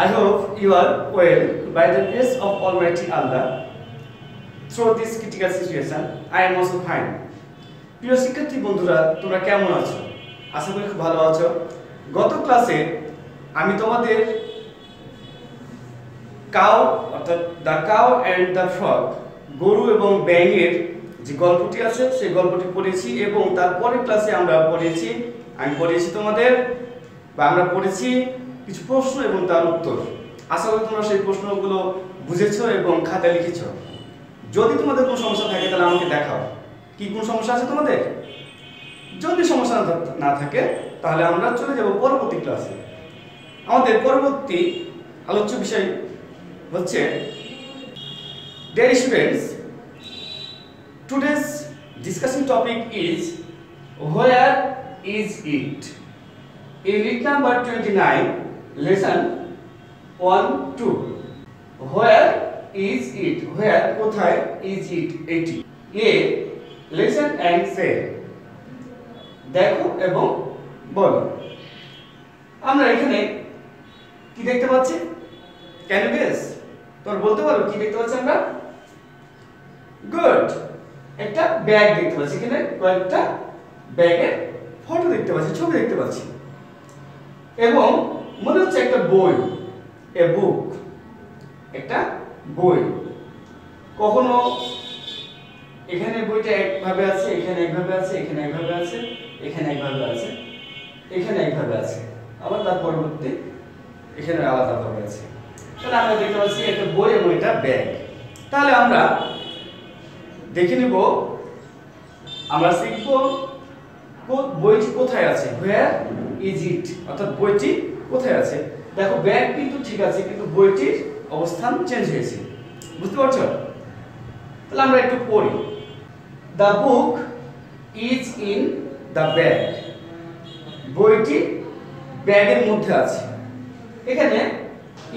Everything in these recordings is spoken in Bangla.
I hope you are well by the grace of Almighty Allah. Through this critical situation, I am also fine. প্রিয় শিক্ষার্থী বন্ধুরা, তোমরা কেমন আছো? আশা করি খুব ভালো আছো। গত ক্লাসে আমি তোমাদের কাউ অর্থাৎ the cow and the frog, গরু এবং ব্যাঙের যে গল্পটি আছে সেই গল্পটি পড়েছি এবং তারপরের ক্লাসে আমরা পড়েছি তোমাদের বা আমরা পড়েছি কিছু প্রশ্ন এবং তার উত্তর। আশা করি তোমরা সেই প্রশ্নগুলো বুঝেছো এবং খাতায় লিখেছো। যদি তোমাদের কোনো সমস্যা থাকে তাহলে আমাকে দেখাও। কি কোন সমস্যা আছে তোমাদের? যদি সমস্যা না থাকে তাহলে আমরা চলে যাব পরবর্তী ক্লাসে। আমাদের পরবর্তী আলোচ্য বিষয় হচ্ছে Dear students, today's discussion topic is where is it? Unit number 29, lesson 1-2. Where is it? Where কোথায় is it? এটি। A. Listen and say. দেখো এবং বলো। আমরা এখানে কি দেখতে পাচ্ছি? Can you guess? তোমরা বলতে পারো কি দেখতে পাচ্ছি আমরা? Good. একটা ব্যাগ দেখতে পাচ্ছি, এখানে কয়েকটা ব্যাগের ফটো দেখতে পাচ্ছি, ছবি দেখতে পাচ্ছি এবং মনে হচ্ছে একটা বই, এ বুক, একটা বই। কখনো এখানে বইটা একভাবে আছে, এখানে একভাবে আছে, এখানে একভাবে আছে, এখানে একভাবে আছে, এখানে একভাবে আছে, আবার তার পরবর্তী এখানে আলাদাভাবে আছে। তাহলে আমরা দেখতে পাচ্ছি একটা বই এবং এটা ব্যাগ। তাহলে আমরা দেখে নিব, আমরা শিখব বইটি কোথায় আছে, where is it, অর্থাৎ বইটি কোথায় আছে। দেখো ব্যাগ কিন্তু ঠিক আছে, কিন্তু বইটির অবস্থান চেঞ্জ হয়েছে, বুঝতে পারছো? তাহলে আমরা একটু পড়ি। The book is in the bag. বইটি ব্যাগের মধ্যে আছে। এখানে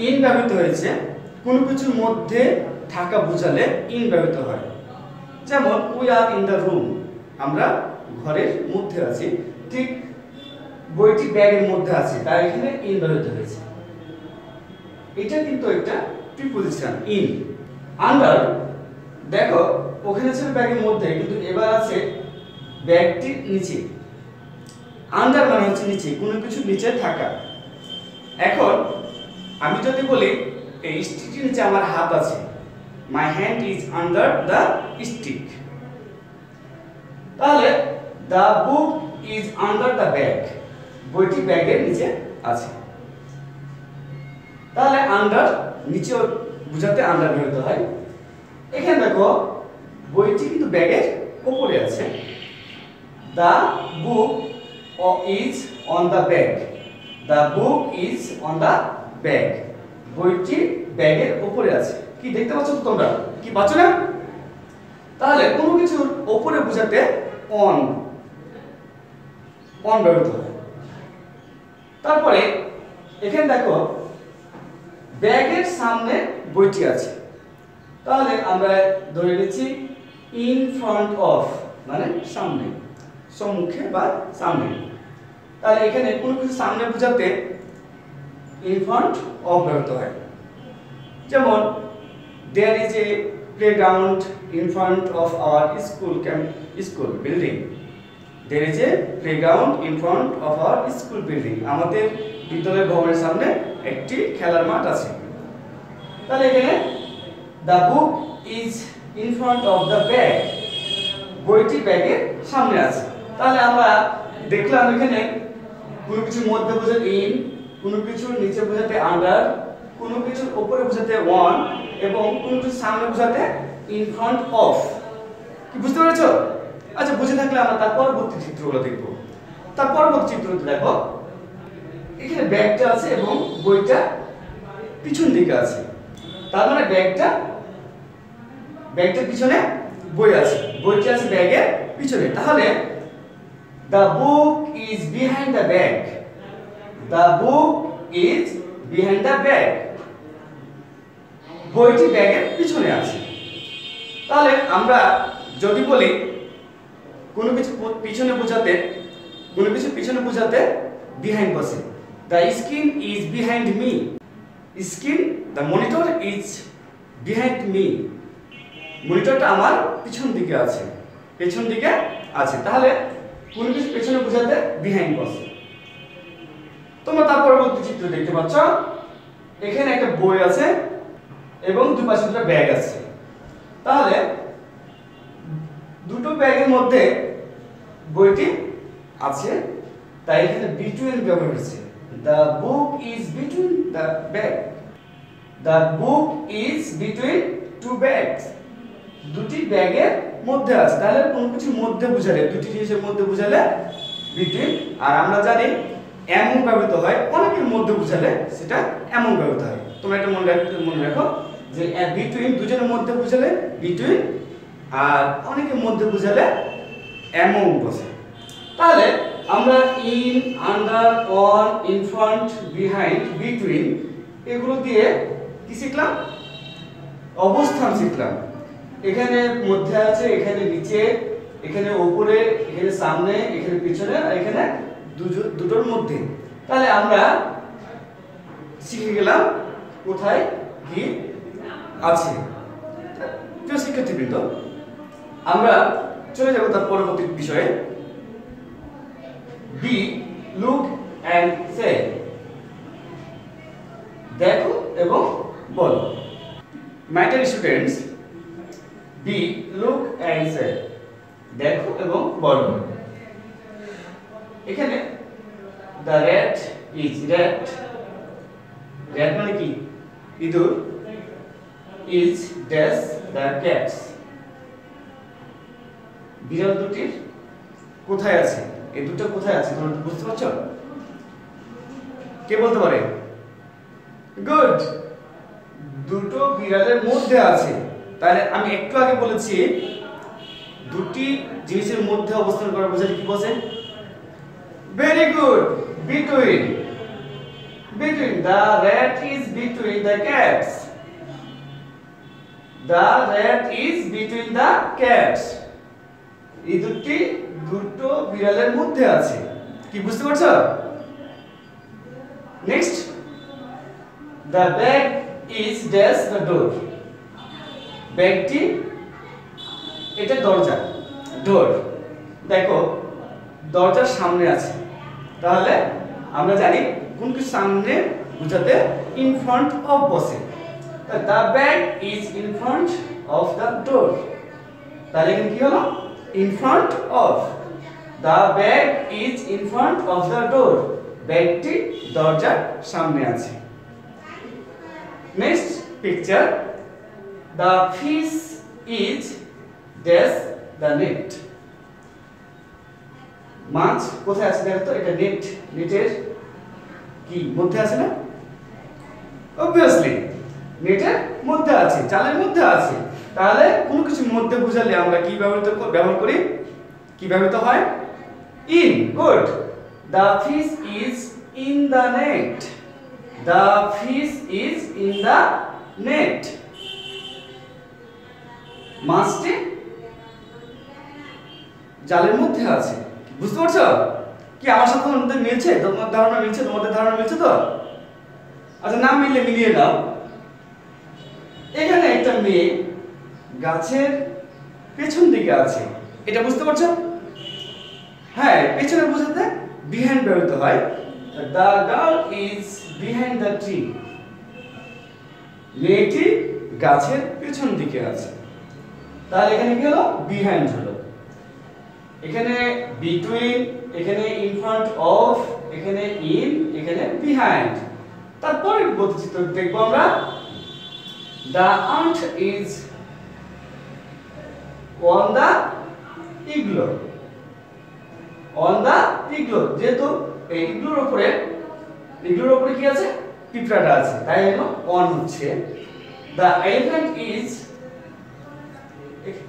ইন ব্যবহৃত হয়েছে, কোনো কিছুর মধ্যে থাকা বোঝালে ইন ব্যবহৃত হয়। যেমন we are in the room, আমরা ঘরের মধ্যে আছি, ঠিক বইটি ব্যাগের মধ্যে আছে, তাই এখানে ইন ব্যবহৃত হয়েছে। এটা কিন্তু একটা প্রিপজিশন ইন। আন্ডার, দেখো ওখানে ছিল ব্যাগের মধ্যে, কিন্তু এবার আছে ব্যাগটির নিচে। আন্ডার মানে হচ্ছে নিচে, কোনো কিছু নিচে থাকা। এখন আমি যদি বলি এই স্টিকের নিচে আমার হাত আছে, my hand is under the stick, তাহলে the book is under the bag, বইটি ব্যাগের নিচে আছে। তাহলে আন্ডার নিচে বোঝাতে আন্ডার ব্যবহৃত হয়। এখানে দেখো বইটি কিন্তু ব্যাগের উপরে আছে। The book is on the bag, the book is on the bag, বইটি ব্যাগের উপরে আছে। কি দেখতে পাচ্ছ তোমরা? কি পাচ্ছ না? তাহলে কোনো কিছুর উপরে বোঝাতে অন ব্যবহৃত হয়। তারপরে এখানে দেখো ব্যাগের সামনে বইটি আছে, তাহলে আমরা ধরে নিচ্ছি ইন ফ্রন্ট অফ মানে সামনে, সম্মুখে বা সামনে। তাহলে এখানে কোনো কিছু সামনে বোঝাতে ইন ফ্রন্ট অফ ব্যবহৃত হয়। যেমন there is a playground in front of our school building, there is a playground in front of our school building, আমাদের বিদ্যালয় ভবনের সামনে একটি খেলার মাঠ আছে। তাহলে এখানে the book is in front of the bag, বইটি ব্যাগের সামনে আছে। তাহলে আমরা দেখলাম এখানে কোনো কিছুর মধ্যে বোঝাতে ইন, কোনো কিছুর নিচে বোঝাতে আন্ডার, কোনো কিছুর উপরে বোঝাতে অন এবং কোনো কিছুর সামনে বোঝাতে ইন ফ্রন্ট অফ। কি বুঝতে পেরেছো? আচ্ছা, বুঝে থাকলে আমরা তার পরবর্তী চিত্রগুলো দেখব। তার পরবর্তী চিত্রটি দেখো, এখানে ব্যাগটা আছে এবং বইটা পিছন দিকে আছে। তার মানে ব্যাগটার পিছনে বই আছে, বইটি আছে ব্যাগের পিছনে। তাহলে the book is behind the bag, the book is behind the bag, বইটি ব্যাগের পিছনে আছে। তাহলে আমরা যদি বলি কোনো কিছু পিছনে বোঝাতে বিহাইন্ড বসে, the screen is behind me, screen the monitor is behind me. মনিটরটা আমার পিছন দিকে আছে, পেছন দিকে আছে। তাহলে কোনো কিছু পেছনে বোঝাতে বিহাইন্ড বসে। তোমরা তার পরবর্তী চিত্র দেখতে পাচ্ছ, এখানে একটা বই আছে এবং দুই পাশে দুটো ব্যাগ আছে। তাহলে দুটো ব্যাগের মধ্যে বইটি আছে, তাই এখানে বিটুইন ব্যবহার হয়েছে। The book is between the bag. The book is between two bags. দুটি ব্যাগের মধ্যে আছে। তাহলে কোন কিছুর মধ্যে বোঝালে, দুটি জিনিসের মধ্যে বোঝালে বিটুইন। আর আমরা জানি এমন ব্যবহৃত হয়, অনেকের মধ্যে বোঝালে সেটা এমন ব্যবহৃত হয়। তোমরা এটা মনে রাখো যে বিটুইন দুজনের মধ্যে বোঝালে বিটুইন, আর অনেকের মধ্যে বোঝালে এমন বসে। তাহলে আমরা in, under, on, in front, behind, between এগুলো দিয়ে কি শিখলাম? অবস্থান শিখলাম। এখানে মধ্যে আছে, এখানে নিচে, এখানে উপরে, এখানে সামনে, এখানে পিছনে, আর এখানে দুটোর মধ্যে। তাহলে আমরা শিখে গেলাম কোথায় কি আছে। প্রিয় শিক্ষার্থীবৃন্দ, আমরা চলে যাব তার পরবর্তী বিষয়ে। Be look and say. দেখো এবং বলো। My dear students, be look and say. দেখো এবং বলো। এখানে the rat is rat. Rat মানে কি? ইঁদুর। Is dash the cats. বিড়াল দুটির কোথায় আছে? এই দুটো কোথায় আছে তোমরা বুঝতে পারছো? কে বলতে পারে? গুড, দুটো বিড়ালের মধ্যে আছে। তাহলে আমি একটু আগে বলেছি দুটি জিনিসের মধ্যে অবস্থান করা বোঝালে কি বসে? Very good, between. Between. The rat is between the cats. The rat is between the cats. এই দুটো বিড়ালের মধ্যে আছে। কি বুঝতে পারছো? Next, the bag is dash the door. ব্যাগটি এটা দরজা, ডোর। দেখো দরজার সামনে আছে। তাহলে আমরা জানি কোন কিছু সামনে বোঝাতে ইন ফ্রন্ট অফ বসে। The bag is in front of the door. তাহলে এখানে কি হলো? In front of. The bag is in front of the door. ব্যাগটি দরজার সামনে আছে। Next picture, the fish is dash the net. মাছ কোথায় আছে দেখো তো? এটা নেট। নেটের কি মধ্যে আছে না? অবভিয়াসলি নেটের মধ্যে আছে, জালের মধ্যে আছে। তাহলে কোনো কিছুর মধ্যে বোঝালে আমরা কি ব্যবহার করি? কি ব্যবহৃত হয়? In. Good. The fish is in the net. The fish is in the net. মাছটি জালের মধ্যে আছে। বুঝতে পারছো? কি আমার সাথে তোমাদের মিলছে? তোমার ধারণা মিলছে? তোমাদের ধারণা মিলছে তো? আচ্ছা, না মিললে মিলিয়ে দাও। এখানে একটা মেয়ে গাছের পেছন দিকে আছে। এটা বুঝতে পারছো? হ্যাঁ, পেছনে বোঝাতে বিহাইন্ড ব্যবহৃত হয়। The girl is behind the tree. মেয়েটি গাছের পেছন দিকে আছে। তাহলে এখানে কি হলো? বিহাইন্ড হলো। এখানে বিটুইন, এখানে ইন ফ্রন্ট অফ, এখানে ইন, এখানে বিহাইন্ড। তারপরে চিত্র দেখবো আমরা। The ant is on the igloo. On the igloo, যেহেতু এই ইগলোর উপরে কি আছে? পিঁপড়াটা আছে, তাই হলো অন হচ্ছে। দ্য এলিফ্যান্ট ইজ,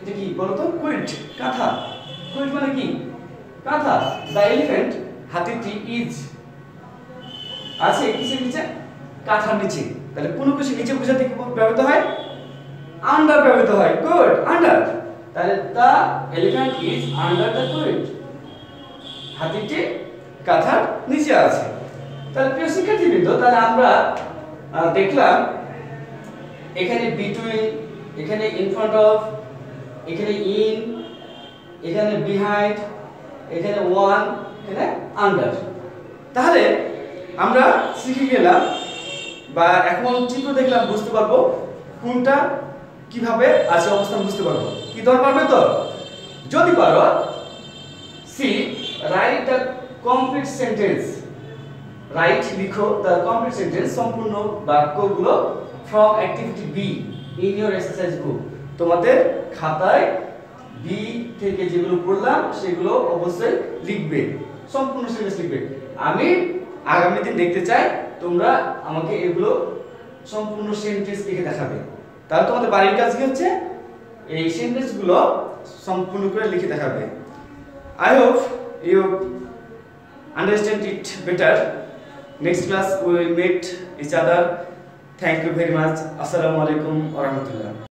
এটা কি বলতো? কুইট, কাঁথা। কুইট মানে কি? কাঁথা। দ্য এলিফ্যান্ট, হাতিটি ইজ আছে কিসের নিচে? কাঁথার নিচে। তাহলে কোনো কিছু নিচে বোঝাতে কি ব্যবহৃত হয়? আন্ডার ব্যবহৃত হয়। Good, under. তাহলে the elephant is under the quilt. হাতিটি কাঁথার নিচে আছে। তাহলে প্রিয় শিক্ষার্থীবৃন্দ, তাহলে আমরা দেখলাম এখানে বিটুইন, এখানে ইন ফ্রন্ট অফ, এখানে ইন, এখানে বিহাইন্ড, এখানে ওয়ান, এখানে আন্ডার। তাহলে আমরা শিখে গেলাম বা এখন চিত্র দেখলাম বুঝতে পারবো কোনটা কিভাবে আছে অবস্থান বুঝতে পারবো। কি ধর পারবে তো? যদি পারো, see write the complete sentence, write লিখো দ্য কমপ্লিট সেন্টেন্স, সম্পূর্ণ বাক্যগুলো from activity B in your exercise book. তোমাদের খাতায় বি থেকে যেগুলো পড়লাম সেগুলো অবশ্যই লিখবে, সম্পূর্ণ সেন্টেন্স লিখবে। আমি আগামী দিন দেখতে চাই তোমরা আমাকে এগুলো সম্পূর্ণ সেন্টেন্স লিখে দেখাবে। তাহলে তোমাদের বাড়ির কাজ কি হচ্ছে, এই সেন্টেন্সগুলো সম্পূর্ণ করে লিখে দেখাবে। I hope you understand it better. Next class we will meet each other. Thank you very much. Assalamu alaikum wa rahmatullah.